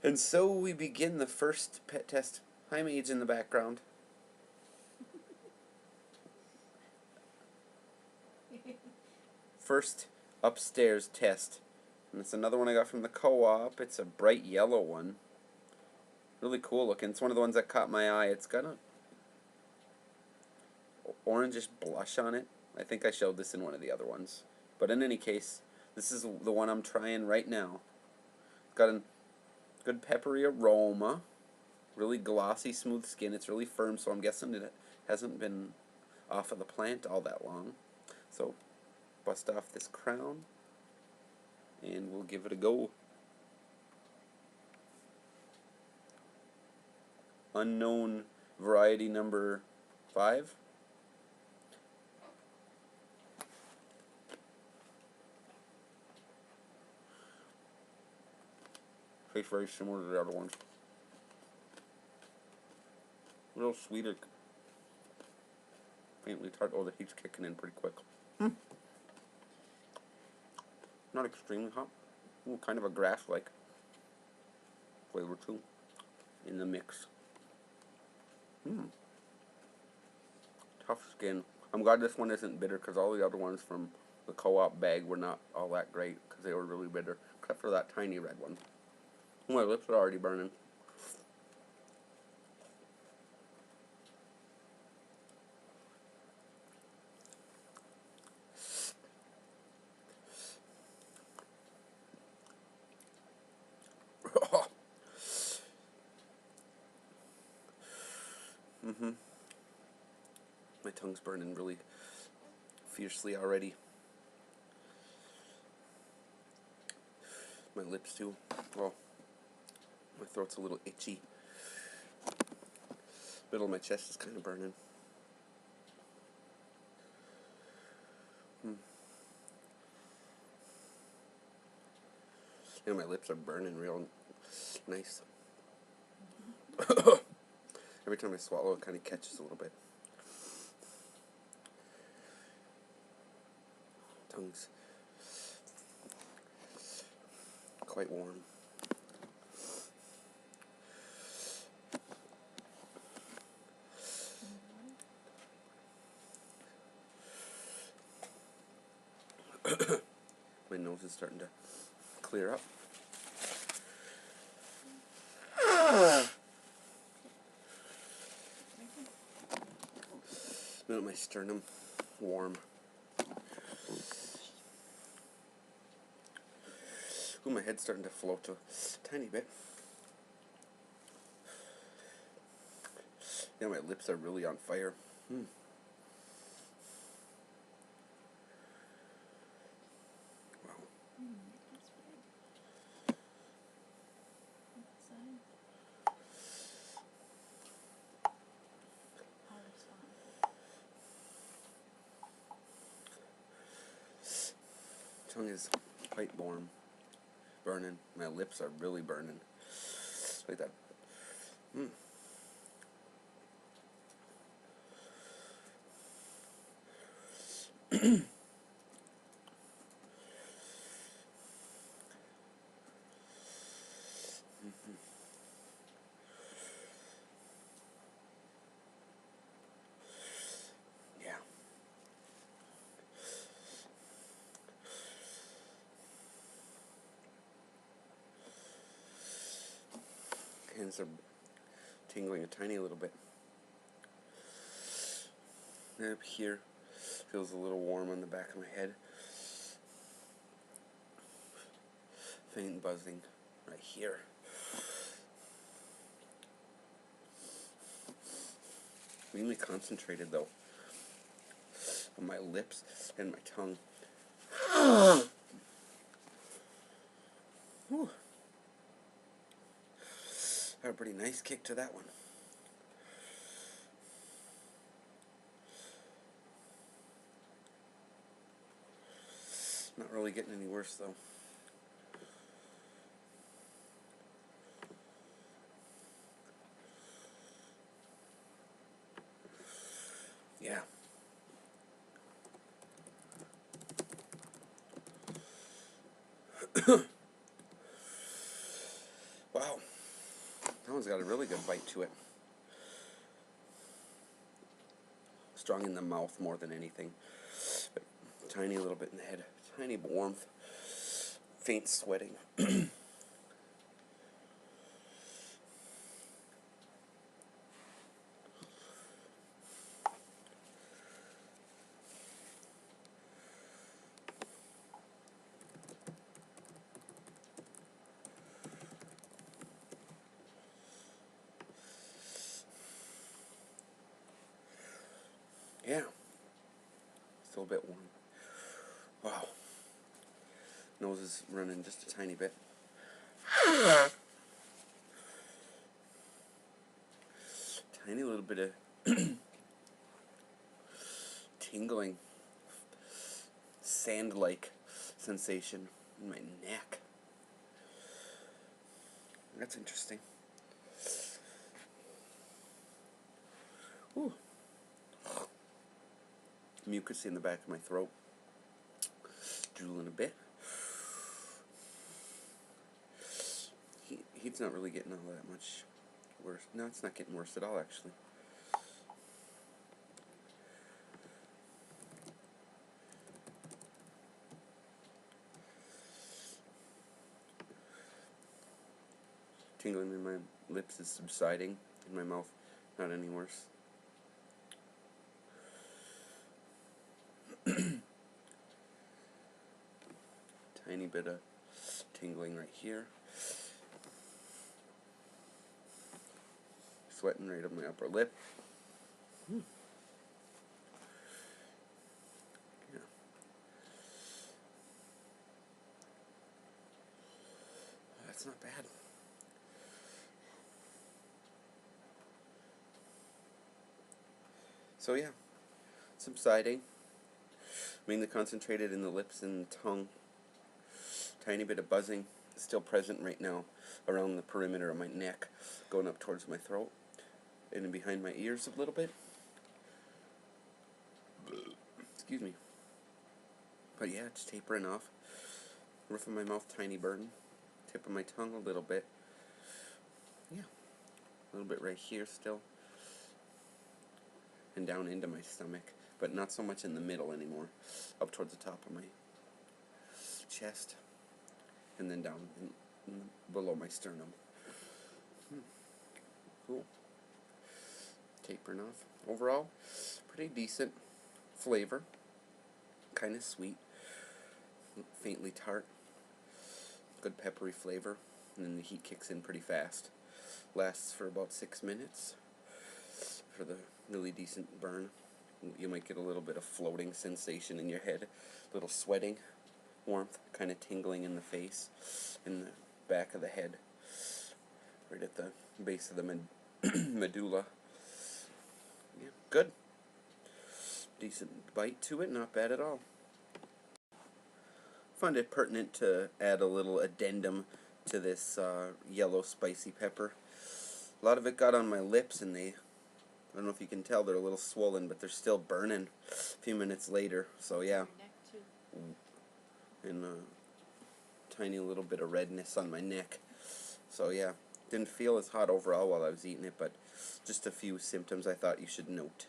And so we begin the first pet test. Hi, Mage in the background. First upstairs test. And it's another one I got from the co-op. It's a bright yellow one. Really cool looking. It's one of the ones that caught my eye. It's got a orangish blush on it. I think I showed this in one of the other ones. But in any case, this is the one I'm trying right now. It's got a good peppery aroma. Really glossy, smooth skin. It's really firm, so I'm guessing it hasn't been off of the plant all that long. So, bust off this crown, and we'll give it a go. Unknown variety number 5. Tastes very similar to the other ones. A little sweeter. Faintly tart. Oh, the heat's kicking in pretty quick. Not extremely hot. Ooh, kind of a grass-like flavor too in the mix. Tough skin. I'm glad this one isn't bitter because all the other ones from the co-op bag were not all that great because they were really bitter, except for that tiny red one. Oh, my lips are already burning. My tongue's burning really fiercely already. My lips too. Well, my throat's a little itchy. Middle of my chest is kind of burning. And my lips are burning real nice. Every time I swallow, it kind of catches a little bit. Tongue's quite warm. My nose is starting to clear up. Now my sternum warm. Ooh, my head's starting to float a tiny bit. Yeah, my lips are really on fire. Tongue is quite warm, burning. My lips are really burning, like that. Yeah. Hands are tingling a tiny little bit. And up here, feels a little warm on the back of my head. Faint buzzing right here. Mainly concentrated though on my lips and my tongue. Whew. Had a pretty nice kick to that one. Not really getting any worse though. Yeah. Wow. one's got a really good bite to it. Strong in the mouth more than anything. But tiny little bit in the head. Tiny warmth. Faint sweating. Yeah. Still a bit warm. Wow. Nose is running just a tiny bit. Tiny little bit of tingling, sand-like sensation in my neck. That's interesting. Ooh. Mucus in the back of my throat. Drooling a bit. Heat's not really getting all that much worse. No, it's not getting worse at all, actually. Tingling in my lips is subsiding. In my mouth, not any worse. Tiny bit of tingling right here. Sweating right on my upper lip. Yeah. That's not bad. So yeah, subsiding. Mainly concentrated in the lips and tongue. Tiny bit of buzzing still present right now around the perimeter of my neck, going up towards my throat and in behind my ears a little bit. Excuse me. But yeah, it's tapering off. Roof of my mouth, tiny burn. Tip of my tongue a little bit. Yeah, a little bit right here still. And down into my stomach, but not so much in the middle anymore. Up towards the top of my chest. And then down below my sternum. Cool. Tapering off. Overall, pretty decent flavor. Kind of sweet. Faintly tart. Good peppery flavor. And then the heat kicks in pretty fast. Lasts for about 6 minutes for the really decent burn. You might get a little bit of floating sensation in your head. A little sweating. Warmth. Kind of tingling in the face. In the back of the head. Right at the base of the medulla. Yeah, good. Decent bite to it, not bad at all. Found it pertinent to add a little addendum to this yellow spicy pepper. A lot of it got on my lips, and I don't know if you can tell, they're a little swollen, but they're still burning a few minutes later. So yeah. And tiny little bit of redness on my neck. So yeah, didn't feel as hot overall while I was eating it, but just a few symptoms I thought you should note.